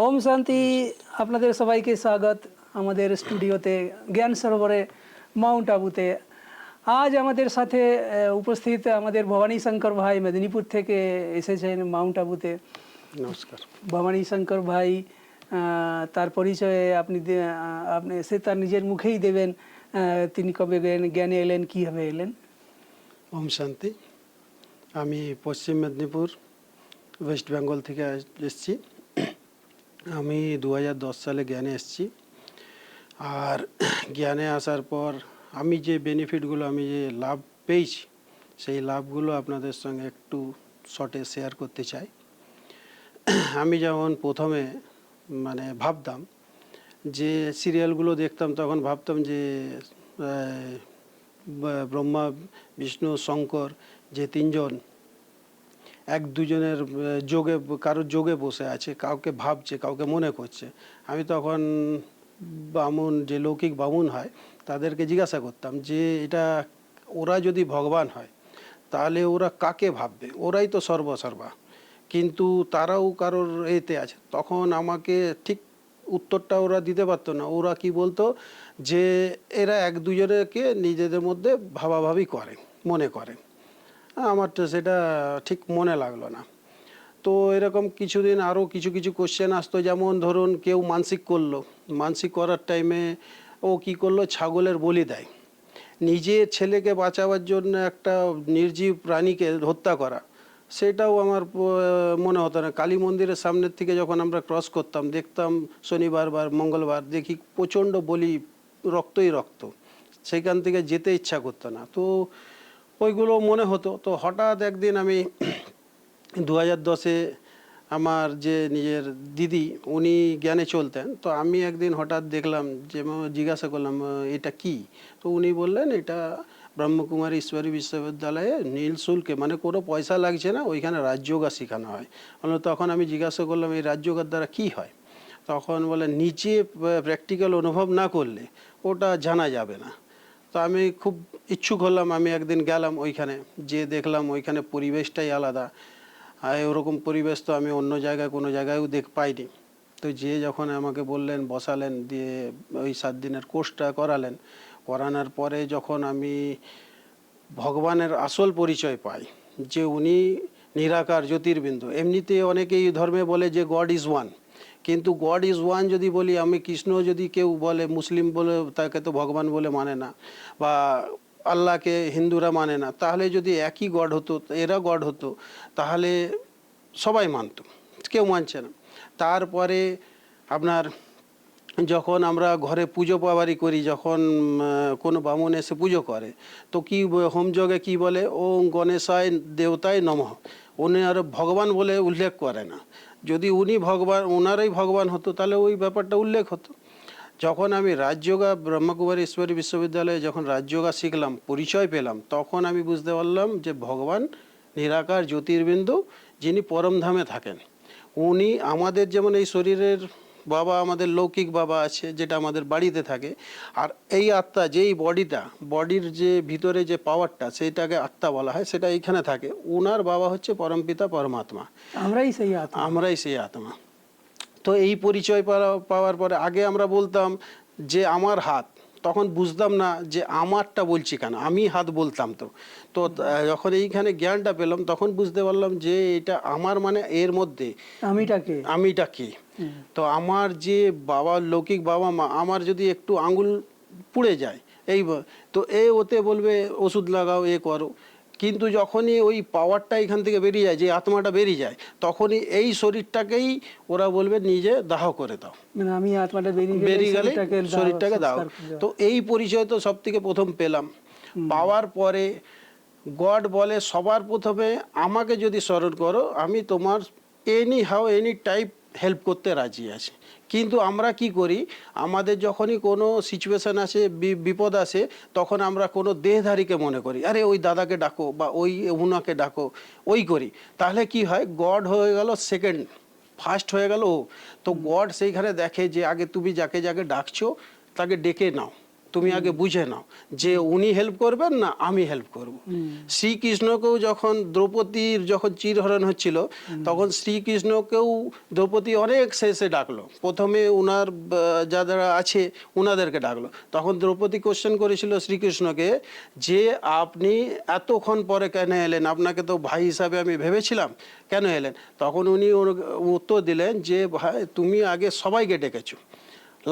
ওম শান্তি। আপনাদের সবাইকে স্বাগত আমাদের স্টুডিওতে জ্ঞান সরোবরে মাউন্ট আবুতে। আজ আমাদের সাথে উপস্থিত আমাদের ভবানী শঙ্কর ভাই মেদিনীপুর থেকে এসেছেন মাউন্ট আবুতে। নমস্কার। ভবানী শঙ্কর ভাই তার পরিচয়ে আপনি সে তার নিজের মুখেই দেবেন, তিনি কবে জ্ঞানে এলেন, কীভাবে এলেন। ওম শান্তি। আমি পশ্চিম মেদিনীপুর ওয়েস্ট বেঙ্গল থেকে এসেছি। আমি 2010 সালে জ্ঞানে এসেছি। আর জ্ঞানে আসার পর আমি যে বেনিফিটগুলো, আমি যে লাভ পেয়েছি, সেই লাভগুলো আপনাদের সঙ্গে একটু শর্টে শেয়ার করতে চাই। আমি যেমন প্রথমে ভাবতাম যে সিরিয়ালগুলো দেখতাম, তখন ভাবতাম যে ব্রহ্মা, বিষ্ণু, শঙ্কর যে তিনজন এক দুজনের যোগে, কারোর যোগে বসে আছে, কাউকে ভাবছে, কাউকে মনে করছে। আমি তখন বামুন, যে লৌকিক বামুন হয়, তাদেরকে জিজ্ঞাসা করতাম যে এটা ওরা যদি ভগবান হয় তাহলে ওরা কাকে ভাববে, ওরাই তো সর্বসর্বা, কিন্তু তারাও কারোর এতে আছে। তখন আমাকে ঠিক উত্তরটা ওরা দিতে পারতো না। ওরা কি বলতো যে এরা এক দুজনকে নিজেদের মধ্যে ভাবাভাবি করে, মনে করে। আমার তো সেটা ঠিক মনে লাগলো না। তো এরকম কিছুদিন আরও কিছু কিছু কোশ্চেন আসতো, যেমন ধরুন কেউ মানসিক করলো, মানসিক করার টাইমে ও কি করলো, ছাগলের বলি দেয়। নিজের ছেলেকে বাঁচাবার জন্য একটা নির্জীব প্রাণীকে হত্যা করা, সেটাও আমার মনে হতো না। কালী মন্দিরের সামনের থেকে যখন আমরা ক্রস করতাম, দেখতাম শনিবার বা মঙ্গলবার, দেখি প্রচণ্ড বলি, রক্তই রক্ত, সেইখান থেকে যেতে ইচ্ছা করতো না। তো ওইগুলো মনে হতো। তো হঠাৎ একদিন আমি 2010-এ আমার যে নিজের দিদি, উনি জ্ঞানে চলতেন। তো আমি একদিন হঠাৎ দেখলাম, যে জিজ্ঞাসা করলাম এটা কি। তো উনি বললেন এটা ব্রহ্মকুমারী ঈশ্বরী বিশ্ববিদ্যালয়ে নিঃশুল্কে, মানে কোনো পয়সা লাগছে না, ওইখানে রাজযোগা শেখানো হয়। তখন আমি জিজ্ঞাসা করলাম এই রাজযোগার দ্বারা কি হয়। তখন বলে নিচে প্র্যাকটিক্যাল অনুভব না করলে ওটা জানা যাবে না। তো আমি খুব ইচ্ছুক হলাম, আমি একদিন গেলাম ওইখানে, যে দেখলাম ওইখানে পরিবেশটাই আলাদা। আর ওরকম পরিবেশ তো আমি অন্য জায়গায় কোনো জায়গায়ও পাইনি। তো যে যখন আমাকে বললেন, বসালেন, দিয়ে ওই 7 দিনের কোর্সটা করালেন, করানোর পরে যখন আমি ভগবানের আসল পরিচয় পাই, যে উনি নিরাকার জ্যোতির্বিন্দু। এমনিতে অনেকেই ধর্মে বলে যে গড ইজ ওয়ান, কিন্তু গড ইজ ওয়ান যদি বলি আমি, কৃষ্ণ যদি কেউ বলে, মুসলিম বলে তাকে তো ভগবান বলে মানে না, বা আল্লাহকে হিন্দুরা মানে না, তাহলে যদি একই গড হতো, এরা গড হতো, তাহলে সবাই মানত, কেউ মানছে না। তারপরে আপনার যখন আমরা ঘরে পুজো পাওয়ারি করি, যখন কোনো বামুন এসে পুজো করে, তো কি হোমযজ্ঞে কি বলে, ওম গণেশায় দেবতায় নমঃ। উনি আর ভগবান বলে উল্লেখ করে না। যদি উনি ভগবান, ওনারাই ভগবান হতো, তাহলে ওই ব্যাপারটা উল্লেখ হতো। যখন আমি রাজযোগা ব্রহ্মকুমারী ঈশ্বরী বিশ্ববিদ্যালয়ে যখন রাজযোগা শিখলাম, পরিচয় পেলাম, তখন আমি বুঝতে পারলাম যে ভগবান নিরাকার জ্যোতির্বিন্দু, যিনি পরমধামে থাকেন। উনি আমাদের যেমন এই শরীরের বাবা, আমাদের লৌকিক বাবা আছে, যেটা আমাদের বাড়িতে থাকে, আর এই আত্মা, যেই বডিটা, বডির যে ভিতরে যে পাওয়ারটা, সেইটাকে আত্মা বলা হয়, সেটা এইখানে থাকে। ওনার বাবা হচ্ছে পরমপিতা পরমাত্মা, আমরাই সেই আত্মা। তো এই পরিচয় পাওয়ার পরে, আগে আমরা বলতাম যে আমার হাত, তখন বুঝতাম না যে আমারটা বলছি কেন, আমি হাত বলতাম। তো তো যখন এইখানে জ্ঞানটা পেলাম, তখন বুঝতে পারলাম যে এটা আমার, মানে এর মধ্যে আমিটা কি। তো আমার যে বাবা, লৌকিক বাবা মা, আমার যদি একটু আঙুল পুড়ে যায়, এই তো ওতে বলবে ওষুধ লাগাও, এ করো। কিন্তু যখনই ওই পাওয়ারটা এখান থেকে বেরিয়ে যায়, যে আত্মাটা বেরিয়ে যায়, তখনই এই শরীরটাকেই ওরা বলবে নিজে দাহ করে দাও, মানে আমি আত্মাটা বেরিয়ে গেলে শরীরটাকে দাও। তো এই পরিচয় তো সব থেকে প্রথম পেলাম। পাওয়ার পরে গড বলে সবার প্রথমে আমাকে যদি স্মরণ করো, আমি তোমার any how any type help করতে রাজি আছি। কিন্তু আমরা কি করি, আমাদের যখনই কোনো সিচুয়েশান আসে, বিপদ আসে, তখন আমরা কোনো দেহধারীকে মনে করি, আরে ওই দাদাকে ডাকো বা ওই উনাকে ডাকো, ওই করি। তাহলে কি হয়, গড হয়ে গেল সেকেন্ড, ফার্স্ট হয়ে গেল ও। তো গড সেইখানে দেখে যে আগে তুমি যাকে যাকে ডাকছো তাকে ডেকে নাও, তুমি আগে বুঝে নাও যে উনি হেল্প করবেন না আমি হেল্প করব। শ্রীকৃষ্ণকেও যখন দ্রৌপদীর যখন চিরহরণ হচ্ছিল তখন শ্রীকৃষ্ণকেও দ্রৌপদী অনেক শেষে ডাকলো, প্রথমে উনার যারা আছে উনাদেরকে ডাকলো। তখন দ্রৌপদী কোশ্চেন করেছিল শ্রীকৃষ্ণকে যে আপনি এতক্ষণ পরে কেন এলেন, আপনাকে তো ভাই হিসাবে আমি ভেবেছিলাম, কেন এলেন? তখন উনি উত্তর দিলেন যে ভাই তুমি আগে সবাইকে ডেকেছো,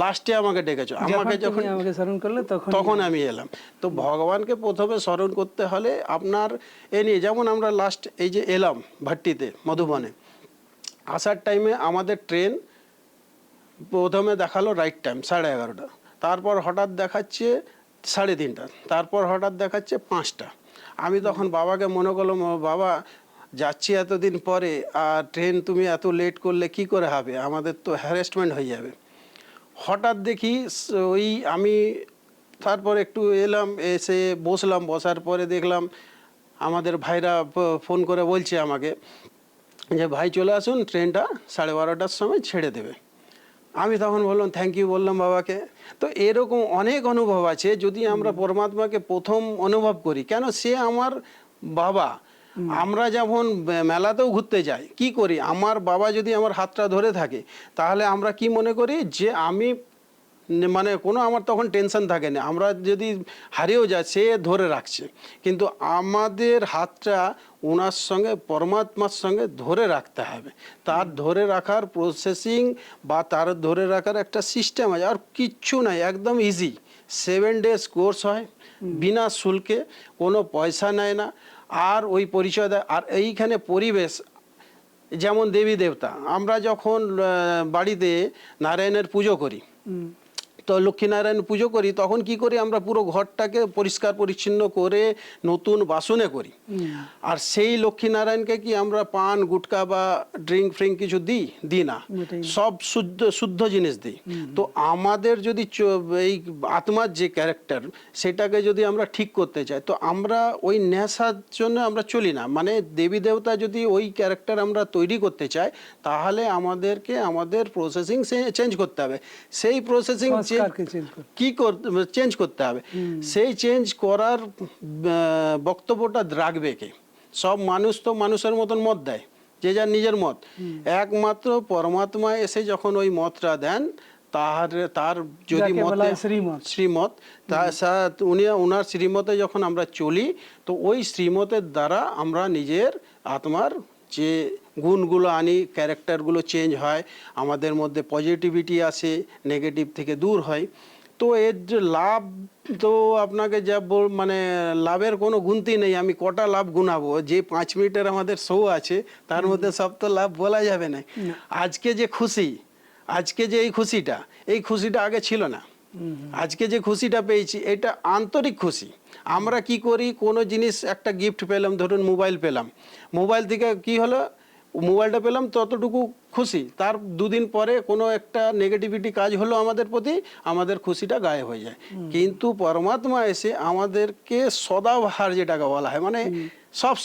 লাস্টে আমাকে ডেকেছো, আমাকে যখন আমাকে স্মরণ করলে তখন আমি এলাম। তো ভগবানকে প্রথমে স্মরণ করতে হলে আপনার এ নিয়ে, যেমন আমরা লাস্ট এই যে এলাম ভাট্টিতে মধুবনে, আসার টাইমে আমাদের ট্রেন প্রথমে দেখালো রাইট টাইম 11:30, তারপর হঠাৎ দেখাচ্ছে 3:30, তারপর হঠাৎ দেখাচ্ছে 5টা। আমি তখন বাবাকে মনে করলাম, বাবা যাচ্ছি এতদিন পরে আর ট্রেন তুমি এত লেট করলে কি করে হবে, আমাদের তো হ্যারাসমেন্ট হয়ে যাবে। হঠাৎ দেখি ওই আমি তারপর একটু এলাম, এসে বসলাম, বসার পরে দেখলাম আমাদের ভাইরা ফোন করে বলছে আমাকে যে ভাই চলে আসুন, ট্রেনটা 12:30টার সময় ছেড়ে দেবে। আমি তখন বললাম থ্যাংক ইউ বললাম বাবাকে। তো এরকম অনেক অনুভব আছে, যদি আমরা পরমাত্মাকে প্রথম অনুভব করি, কেন সে আমার বাবা। আমরা যেমন মেলাতেও ঘুরতে যাই, কি করি, আমার বাবা যদি আমার হাতটা ধরে থাকে তাহলে আমরা কি মনে করি যে আমি মানে কোনো আমার তখন টেনশন থাকে না, আমরা যদি হারিয়েও যাই সে ধরে রাখছে। কিন্তু আমাদের হাতটা ওনার সঙ্গে পরমাত্মার সঙ্গে ধরে রাখতে হবে, তার ধরে রাখার প্রসেসিং বা তার ধরে রাখার একটা সিস্টেম আছে, আর কিচ্ছু নাই, একদম ইজি। 7 ডেজ কোর্স হয় বিনা শুল্কে, কোনো পয়সা নেয় না, আর ওই পরিচয় দেয়। আর এইখানে পরিবেশ যেমন দেবী দেবতা, আমরা যখন বাড়িতে নারায়ণের পুজো করি, তো লক্ষ্মীনারায়ণ পুজো করি, তখন কি করি আমরা পুরো ঘরটাকে পরিষ্কার পরিচ্ছন্ন করে নতুন বাসনে করি। আর সেই লক্ষ্মীনারায়ণকে কি আমরা পান গুটকা বা ড্রিঙ্ক ফ্রিঙ্ক কিছু দিই না, সব শুদ্ধ শুদ্ধ জিনিস দিই। তো আমাদের যদি এই আত্মার যে ক্যারেক্টার সেটাকে যদি আমরা ঠিক করতে চাই, তো আমরা ওই নেশার জন্য আমরা চলি না। মানে দেবী দেবতা যদি ওই ক্যারেক্টার আমরা তৈরি করতে চাই তাহলে আমাদেরকে আমাদের প্রসেসিং চেঞ্জ করতে হবে। সেই প্রসেসিং কি চেঞ্জ করতে হবে, সেই চেঞ্জ করার বক্তব্যটা রাখবে কে? সব মানুষ তো মানুষের মতন মত দেয়, যে যার নিজের মত। একমাত্র পরমাত্মা এসে যখন ওই মতটা দেন, তার যদি শ্রীমত, উনি ওনার শ্রীমতে যখন আমরা চলি, তো ওই শ্রীমতের দ্বারা আমরা নিজের আত্মার যে গুণগুলো আনি, ক্যারেক্টারগুলো চেঞ্জ হয়, আমাদের মধ্যে পজিটিভিটি আসে, নেগেটিভ থেকে দূর হয়। তো এর যে লাভ, তো আপনাকে যা মানে লাভের কোনো গুনতি নেই, আমি কটা লাভ গুনাবো, যে 5 মিনিটের আমাদের শো আছে তার মধ্যে সব তো লাভ বলা যাবে না। আজকে যে খুশি, আজকে যে এই খুশিটা আগে ছিল না। আজকে যে খুশিটা পেয়েছি এটা আন্তরিক খুশি। আমরা কি করি, কোনো জিনিস একটা গিফট পেলাম, ধরুন মোবাইল পেলাম, মোবাইল থেকে কি হলো, মোবাইলটা পেলাম ততটুকু খুশি, তার 2 দিন পরে কোনো একটা নেগেটিভিটি কাজ হলো আমাদের প্রতি, আমাদের খুশিটা গায়েব হয়ে যায়। কিন্তু পরমাত্মা এসে আমাদেরকে সদাবহার যেটাকে বলা হয়, মানে সব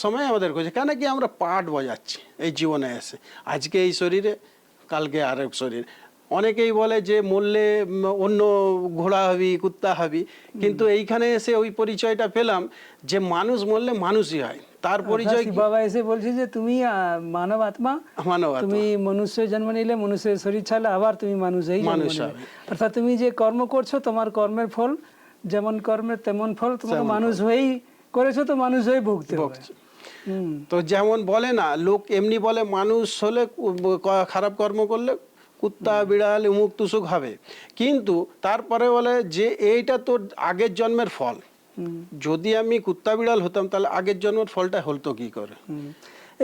সময় আমাদের খুশি। কেন কি আমরা পাঠ বজাচ্ছি এই জীবনে এসে, আজকে এই শরীরে, কালকে আরেক শরীর। অনেকেই বলে যে মরলে অন্য ঘোড়া হবি, কুত্তা হবি, কিন্তু এইখানে এসে ওই পরিচয়টা পেলাম যে মানুষ মরলে মানুষই হয়। তার পরিচয় বাবা এসে বলছে যে তুমি মানব আত্মা, তুমি মনুষ্য জন্ম নিলে, মনুষ্যের শরীর ছাড়লে আবার তুমি মানুষই জন্ম নেবে। অর্থাৎ তুমি যে কর্ম করছো, তোমার কর্মের ফল যেমন কর্মের তেমন ফল, তোমাকে মানুষ হয়েই করেছো, তো মানুষ হয়ে ভুগতে হবে। তো যেমন বলে না, লোক এমনি বলে মানুষ হলে খারাপ কর্ম করলে কুত্তা বিড়াল উমুক তুসুক হবে, কিন্তু তারপরে বলে যে এইটা তো আগের জন্মের ফল। যদি আমি কুত্তা বিড়াল হতাম তাহলে আগের জন্মের ফলটা হতো কি করে?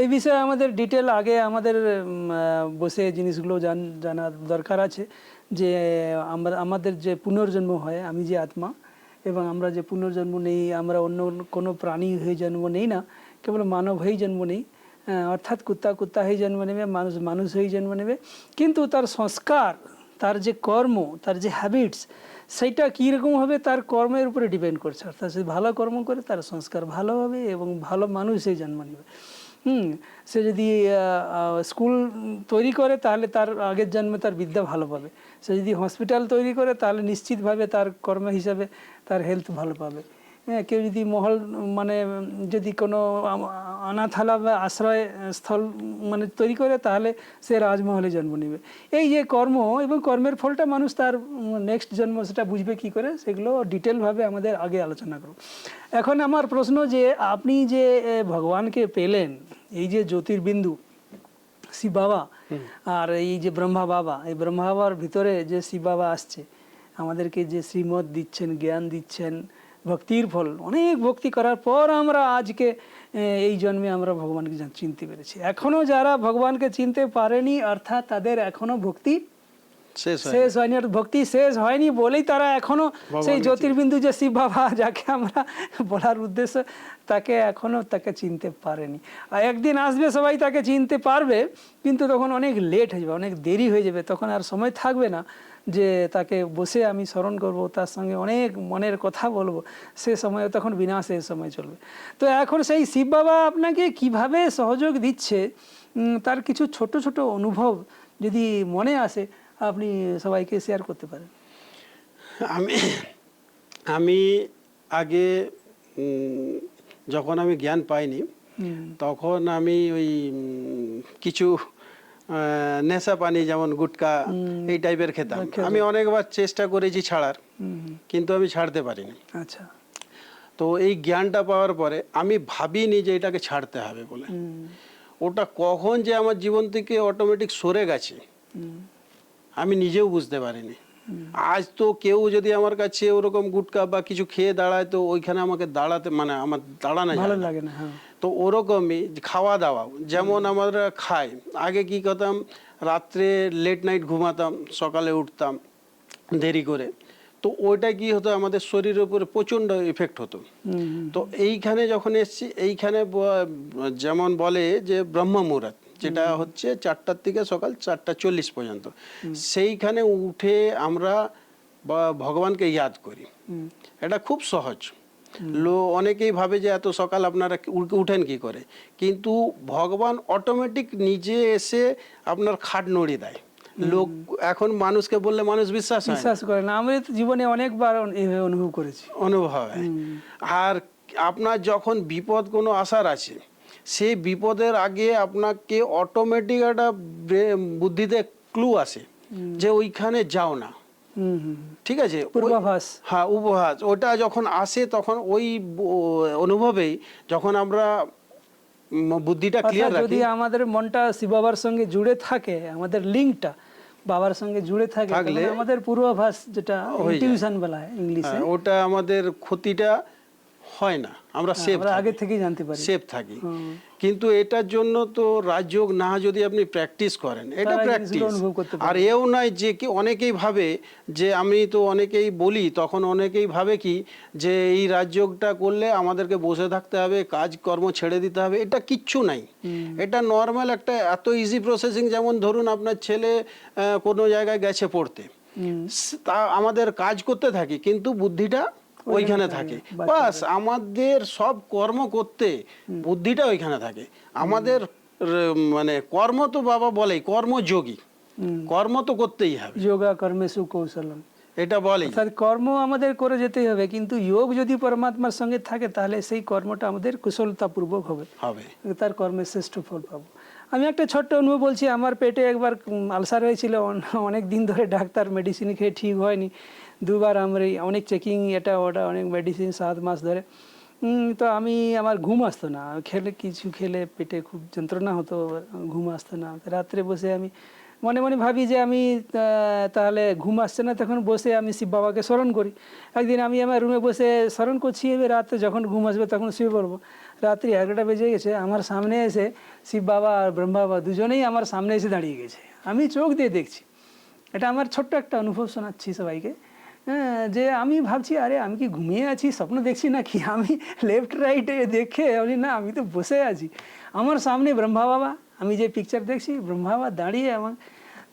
এই বিষয়ে আমাদের ডিটেল আগে আমাদের বসে জিনিসগুলো জানার দরকার আছে, যে আমাদের যে পুনর্জন্ম হয়, আমি যে আত্মা, এবং আমরা যে পুনর্জন্ম নেই, আমরা অন্য কোনো প্রাণী হয়ে জন্ম নেই না, কেবল মানব হয়েই জন্ম নেই। অর্থাৎ কুত্তা হয়ে জন্ম নেবে, মানুষ হয়েই জন্ম নেবে, কিন্তু তার সংস্কার, তার যে কর্ম, তার যে হ্যাবিটস, সেইটা কীরকম হবে তার কর্মের উপরে ডিপেন্ড করছে। অর্থাৎ সে ভালো কর্ম করে তার সংস্কার ভালো হবে এবং ভালো মানুষ হয়ে জন্ম নেবে। সে যদি স্কুল তৈরি করে তাহলে তার আগের জন্মে তার বিদ্যা ভালো পাবে, সে যদি হসপিটাল তৈরি করে তাহলে নিশ্চিতভাবে তার কর্ম হিসাবে তার হেলথ ভালো পাবে। হ্যাঁ, কেউ যদি মহল মানে যদি কোনো অনাথালা বা আশ্রয় স্থল মানে তৈরি করে তাহলে সে রাজমহলে জন্ম নেবে। এই যে কর্ম এবং কর্মের ফলটা মানুষ তার নেক্সট জন্ম সেটা বুঝবে কি করে, সেগুলো ডিটেলভাবে আমাদের আগে আলোচনা করব। এখন আমার প্রশ্ন যে আপনি যে ভগবানকে পেলেন, এই যে জ্যোতির্বিন্দু শিব বাবা আর এই যে ব্রহ্মা বাবা, এই ব্রহ্মা বাবার ভিতরে যে শিব বাবা আসছে আমাদেরকে যে শ্রীমত দিচ্ছেন, জ্ঞান দিচ্ছেন, ভক্তির ফল, অনেক ভক্তি করার পর আমরা আজকে এই জন্মে আমরা ভগবানকে চিনতে পেরেছি। এখনো যারা ভগবানকে চিনতে পারেনি অর্থাৎ তাদের এখনো ভক্তি শেষ হয়নি, আর ভক্তি শেষ হয়নি বলেই তারা এখনো সেই জ্যোতির্বিন্দু যে শিব বাবা যাকে আমরা বলার উদ্দেশ্য, তাকে এখনো তাকে চিনতে পারেনি। আর একদিন আসবে সবাই তাকে চিনতে পারবে, কিন্তু তখন অনেক লেট হয়ে যাবে, অনেক দেরি হয়ে যাবে, তখন আর সময় থাকবে না যে তাকে বসে আমি স্মরণ করব, তার সঙ্গে অনেক মনের কথা বলবো, সে সময় তখন বিনাশের সময় চলবে। তো এখন সেই শিব বাবা আপনাকে কিভাবে সহযোগ দিচ্ছে তার কিছু ছোট ছোট অনুভব যদি মনে আসে আপনি সবাইকে শেয়ার করতে পারেন। আমি আগে যখন আমি জ্ঞান পাইনি তখন আমি ওই কিছু নেশা পানি যেমন গুটকা এই টাইপের খেতাম। আমি অনেকবার চেষ্টা করেছি ছাড়ার, কিন্তু আমি ছাড়তে পারিনি। আচ্ছা। তো এই জ্ঞানটা পাওয়ার পরে আমি ভাবিনি যে এটাকে ছাড়তে হবে বলে। ওটা কখন যে আমার জীবন থেকে অটোমেটিক সরে গেছে আমি নিজেও বুঝতে পারিনি। আজ তো কেউ যদি আমার কাছে ওরকম গুটকা বা কিছু খেয়ে দাঁড়ায় তো ওইখানে আমাকে দাঁড়াতে মানে আমার দাঁড়ানো ভালো লাগে না। তো ওরকমই খাওয়া দাওয়া যেমন আমরা খাই, আগে কি করতাম, রাত্রে লেট নাইট ঘুমাতাম, সকালে উঠতাম দেরি করে, তো ওইটা কি হতো আমাদের শরীরের উপরে প্রচণ্ড এফেক্ট হতো। তো এইখানে যখন এসছি, এইখানে যেমন বলে যে ব্রহ্ম মুহূর্ত, যেটা হচ্ছে 4টার থেকে সকাল 4:40 পর্যন্ত, সেইখানে উঠে আমরা ভগবানকে ইয়াদ করি। এটা খুব সহজ। অনেকেই ভাবে যে এত সকাল আপনারা উঠেন কি করে, কিন্তু ভগবান অটোমেটিক নিজে এসে আপনার খাট নড়িয়ে দেয়। লোক এখন মানুষকে বললে মানুষ বিশ্বাস করে না। আমি তো জীবনে অনেকবার অনুভব করেছি, অনুভব হয়। আর আপনার যখন বিপদ কোনো আসার আছে, সেই বিপদের আগে আপনাকে অটোমেটিক একটা বুদ্ধিতে ক্লু আসে যে ওইখানে যাও না। ঠিক আছে, পূর্বাভাস। হ্যাঁ, উপহাস। ওটা যখন আসে তখন ওই অনুভবেই যখন আমরা বুদ্ধিটা ক্লিয়ার রাখি, যদি আমাদের মনটা শিব বাবার সঙ্গে জুড়ে থাকে, আমাদের লিঙ্কটা বাবার সঙ্গে জুড়ে থাকে, আমাদের পূর্বাভাস যেটা ইনটিউশন বলা হয় ইংলিশে, ওটা আমাদের ক্ষতিটা হয় না, আমরা সেফ আগে থেকেই জানতে পারি, সেফ থাকি। কিন্তু এটার জন্য তো রাজযোগ না যদি আপনি প্র্যাকটিস করেন, এটা প্র্যাকটিস। আর এও নয় যে কি অনেকেই ভাবে যে, আমি তো অনেকেই বলি তখন অনেকেই ভাবে কি যে এই রাজযোগটা করলে আমাদেরকে বসে থাকতে হবে, কাজ কর্ম ছেড়ে দিতে হবে। এটা কিচ্ছু নাই, এটা নর্মাল একটা এত ইজি প্রসেসিং। যেমন ধরুন আপনার ছেলে কোনো জায়গায় গেছে পড়তে, তা আমাদের কাজ করতে থাকি কিন্তু বুদ্ধিটা ওইখানে থাকে। বাস আমাদের সব কর্ম করতে বুদ্ধিটা ওইখানে থাকে। আমাদের মানে কর্ম তো বাবা বলেই কর্মযোগী, কর্ম তো করতেই হবে। যোগা কর্মেষু কৌশলম, এটা বলে কর্ম আমাদের করে যেতেই হবে, কিন্তু যোগ যদি পরমাত্মার সঙ্গে থাকে তাহলে সেই কর্মটা আমাদের কুশলতাপূর্বক হবে, তার কর্মের শ্রেষ্ঠ ফল পাবো। আমি একটা ছোট্ট অনুভব বলছি। আমার পেটে একবার আলসার হয়েছিল, অনেক দিন ধরে ডাক্তার মেডিসিন খেয়ে ঠিক হয়নি, দুবার আমরা অনেক চেকিং এটা ওটা অনেক মেডিসিন 7 মাস ধরে। তো আমার ঘুম আসতো না, কিছু খেলে পেটে খুব যন্ত্রণা হতো, ঘুম আসতো না। রাত্রে বসে আমি মনে মনে ভাবি যে আমি তাহলে ঘুম আসছে না, তখন বসে আমি শিব বাবাকে স্মরণ করি। একদিন আমি আমার রুমে বসে স্মরণ করছি, রাত্রে যখন ঘুম আসবে তখন শুয়ে পড়বো। রাত্রি 11টা বেজে গেছে, আমার সামনে এসে শিব বাবা আর ব্রহ্মা বাবা দুজনেই আমার সামনে এসে দাঁড়িয়ে গেছে, আমি চোখ দিয়ে দেখছি। এটা আমার ছোট্ট একটা অনুভব শোনাচ্ছি সবাইকে। হ্যাঁ, যে আমি ভাবছি আরে আমি কি ঘুমিয়ে আছি, স্বপ্ন দেখছি নাকি? আমি লেফট রাইটে দেখে বলি না, আমি তো বসে আছি, আমার সামনে ব্রহ্মা বাবা, আমি যে পিকচার দেখছি ব্রহ্মা বাবা দাঁড়িয়ে আমার।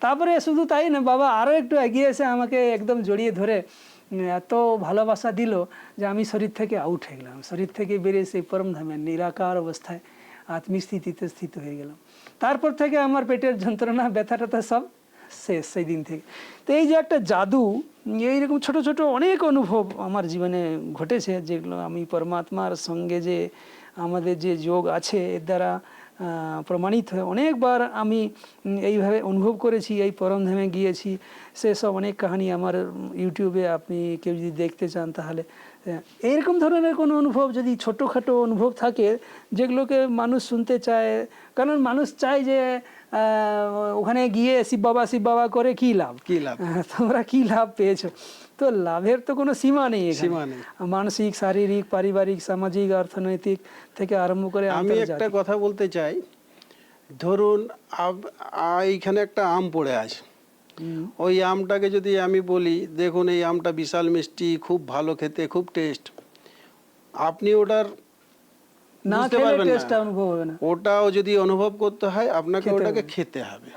তারপরে শুধু তাই না, বাবা আরও একটু এগিয়ে এসে আমাকে একদম জড়িয়ে ধরে এত ভালোবাসা দিল যে আমি শরীর থেকে আউট হয়ে গেলাম, শরীর থেকে বেরিয়ে সেই পরমধামে নিরাকার অবস্থায় আত্মিক স্থিতিতে স্থিত হয়ে গেলাম। তারপর থেকে আমার পেটের যন্ত্রণা ব্যথা ট্যাথা সব শেষ সেই দিন থেকে। তো এই যে একটা জাদু, এইরকম ছোট ছোট অনেক অনুভব আমার জীবনে ঘটেছে, যেগুলো আমি পরমাত্মার সঙ্গে যে আমাদের যে যোগ আছে এর দ্বারা প্রমাণিত হয়ে অনেকবার আমি এইভাবে অনুভব করেছি, এই পরমধামে গিয়েছি। সেসব অনেক কাহিনী আমার ইউটিউবে আপনি কেউ যদি দেখতে চান তাহলে এইরকম ধরনের কোনো অনুভব যদি ছোটোখাটো অনুভব থাকে যেগুলোকে মানুষ শুনতে চায়, কারণ মানুষ চায় যে ওখানে গিয়ে শিব বাবা করে কি লাভ, তোমরা কি লাভ পেয়েছো। তো লাভের তো কোনো সীমা নেই, মানসিক, শারীরিক, পারিবারিক, সামাজিক, অর্থনৈতিক থেকে আরম্ভ করে। আমি একটা কথা বলতে চাই, ধরুন এইখানে একটা আম পড়ে আছে, ওই আমটাকে যদি আমি বলি দেখুন এই আমটা বিশাল মিষ্টি, খুব ভালো খেতে, খুব টেস্ট, আপনি ওটার না খেলে টেস্টটা অনুভব হবে না। ওটাও যদি অনুভব করতে হয় আপনাকে ওটাকে খেতে হবে,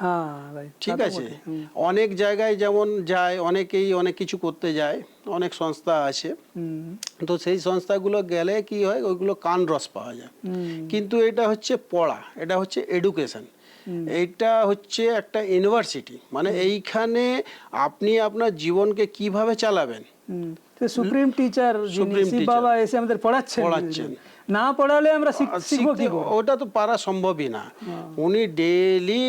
ঠিক আছে। অনেক জায়গায় যেমন যায় অনেকেই অনেক কিছু করতে যায়, অনেক সংস্থা আছে, তো সেই সংস্থাগুলো গেলে কি হয় ওইগুলো কান রস পাওয়া যায়, কিন্তু এটা হচ্ছে পড়া, এটা হচ্ছে এডুকেশন, এইটা হচ্ছে একটা ইউনিভার্সিটি, মানে এইখানে আপনি আপনার জীবনকে কিভাবে চালাবেন। সুপ্রিম টিচার শিব বাবা এসে আমাদের পড়াচ্ছেন, না পড়ালে আমরা শিখবো কি? ওটা তো পারা সম্ভবই না। উনি ডেইলি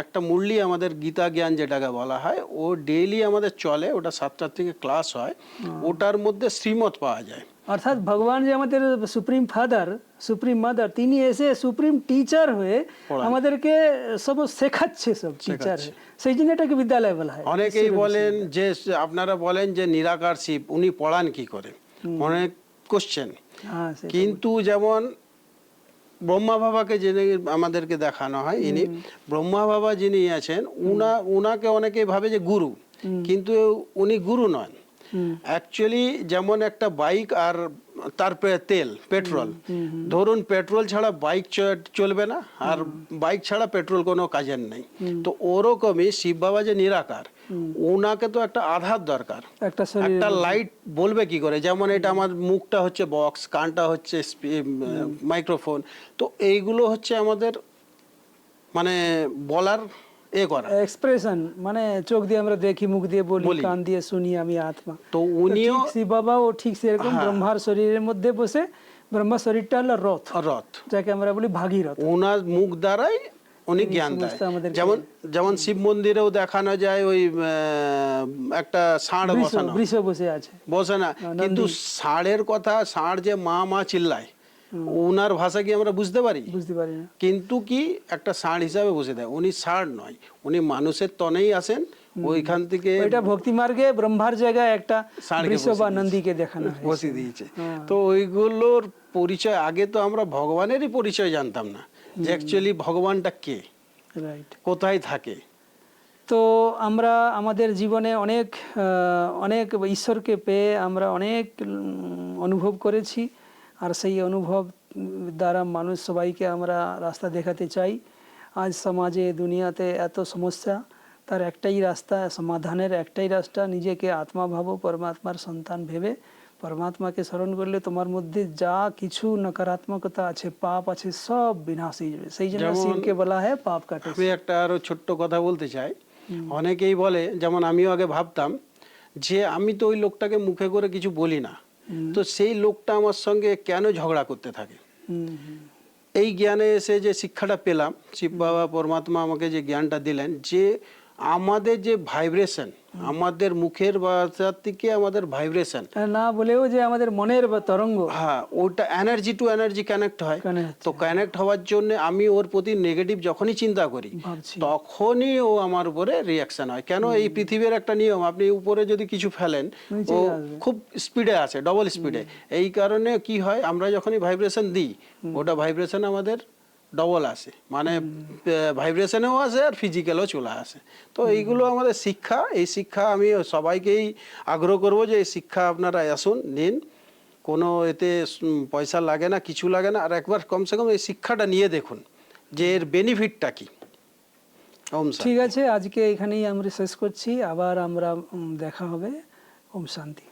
একটা মুরলি আমাদের গীতা জ্ঞান যেটাকে বলা হয়, ও ডেইলি আমাদের চলে, ওটা 7টার থেকে ক্লাস হয়, ওটার মধ্যে শ্রীমত পাওয়া যায়। অর্থাৎ ভগবান যে আমাদের সুপ্রিম ফাদার, সুপ্রিম মাদার, তিনি এসে সুপ্রিম টিচার হয়ে আমাদেরকে সব শেখাচ্ছে, সব টিচার, সেই জন্য এটাকে বিদ্যালয় বলা হয়। অনেকেই বলেন যে আপনারা বলেন যে নিরাকার শিব, উনি পড়ান কি করে, অনেক কোশ্চেন। কিন্তু যেমন ব্রহ্মা বাবাকে যিনি আমাদেরকে দেখানো হয়, ইনি ব্রহ্মা বাবা যিনি আছেন, উনাকে অনেকেই ভাবে যে গুরু, কিন্তু উনি গুরু নন। অ্যাকচুয়ালি যেমন একটা বাইক আর তার তেল, পেট্রোল, ধরুন পেট্রোল ছাড়া বাইক চলবে না, আর বাইক ছাড়া পেট্রোল কোনো কাজের নেই। তো ওরকমই শিব বাবা যে নিরাকার, ওনাকে তো একটা আধার দরকার, একটা লাইট বলবে কি করে, যেমন এটা আমার মুখটা হচ্ছে বক্স, কানটা হচ্ছে মাইক্রোফোন, তো এইগুলো হচ্ছে আমাদের মানে বলার এক্সপ্রেশন, মানে চোখ দিয়ে আমরা দেখি, মুখ দিয়ে বলি, কান দিয়ে শুনি, আমি আত্মা। তো উনিও শিব বাবাও ঠিক সেরকম ব্রহ্মার শরীরের মধ্যে বসে, ব্রহ্মা শরীরটা হলো রথ, যাকে আমরা বলি ভাগীরথ, ওনার মুখ দ্বারাই উনি জ্ঞান দেয়। যেমন শিব মন্দিরেও দেখানো যায় ওই একটা ষাঁড় বসে না, কিন্তু ষাঁড়ের কথা, ষাঁড় যে মা চিল্লায়, ওনার ভাষা কি আমরা বুঝতে পারি না, কিন্তু কি একটা ষাঁড় হিসাবে বসে দেয়। উনি ষাঁড় নয়, উনি মানুষের তনেই আসেন, ওইখান থেকে এটা ভক্তি মার্গে ব্রহ্মার জায়গায় একটা নন্দীকে দেখানো বসিয়ে দিয়েছে। তো ওইগুলোর পরিচয়, আগে তো আমরা ভগবানেরই পরিচয় জানতাম না, যে অ্যাকচুয়ালি ভগবানটা কে, কোথায় থাকে। তো আমরা আমাদের জীবনে অনেক ঈশ্বরকে পেয়ে আমরা অনেক অনুভব করেছি, আর সেই অনুভব দ্বারা মানুষ সবাইকে আমরা রাস্তা দেখাতে চাই। আজ সমাজে, দুনিয়াতে এত সমস্যা, তার একটাই রাস্তা, সমাধানের একটাই রাস্তা, নিজেকে আত্মা ভাবো, পরমাত্মার সন্তান ভেবে পরমাত্মাকে স্মরণ করলে তোমার মধ্যে যা কিছু নকারাত্মকতা আছে, পাপ আছে, সব বিনাশ হয়ে যাবে। সেই জন্য শিবকে বলা হয় পাপ কাটে। আমি একটা আরো ছোট্ট কথা বলতে চাই। অনেকেই বলে, যেমন আমিও আগে ভাবতাম যে আমি তো ওই লোকটাকে মুখে করে কিছু বলি না, তো সেই লোকটা আমার সঙ্গে কেন ঝগড়া করতে থাকে। এই জ্ঞানে এসে যে শিক্ষাটা পেলাম, শিব বাবা পরমাত্মা আমাকে যে জ্ঞানটা দিলেন, যে আমাদের যে ভাইব্রেশন, আমাদের মুখের ভাষার থেকে আমাদের ভাইব্রেশন না বলেও যে আমাদের মনের তরঙ্গ, হ্যাঁ, ওটা এনার্জি টু এনার্জি কানেক্ট হয়। তো কানেক্ট হওয়ার জন্য আমি ওর প্রতি নেগেটিভ যখনই চিন্তা করি, তখনই ও আমার উপরে রিয়াকশন হয়। কেন, এই পৃথিবীর একটা নিয়ম, আপনি উপরে যদি কিছু ফেলেন, ও খুব স্পিডে আসে, ডবল স্পিডে। এই কারণে কি হয়, আমরা যখনই ভাইব্রেশন দিই, ওটা ভাইব্রেশন আমাদের ডবল আসে, মানে ভাইব্রেশনেও আসে আর ফিজিক্যালও চলে আসে। তো এইগুলো আমাদের শিক্ষা। এই শিক্ষা আমি সবাইকেই আগ্রহ করব যে এই শিক্ষা আপনারা আসুন, নিন, কোনো এতে পয়সা লাগে না, কিছু লাগে না, আর একবার কমসে কম এই শিক্ষাটা নিয়ে দেখুন যে এর বেনিফিটটা কি। ঠিক আছে, আজকে এখানেই আমরা শেষ করছি, আবার আমরা দেখা হবে। ওম শান্তি।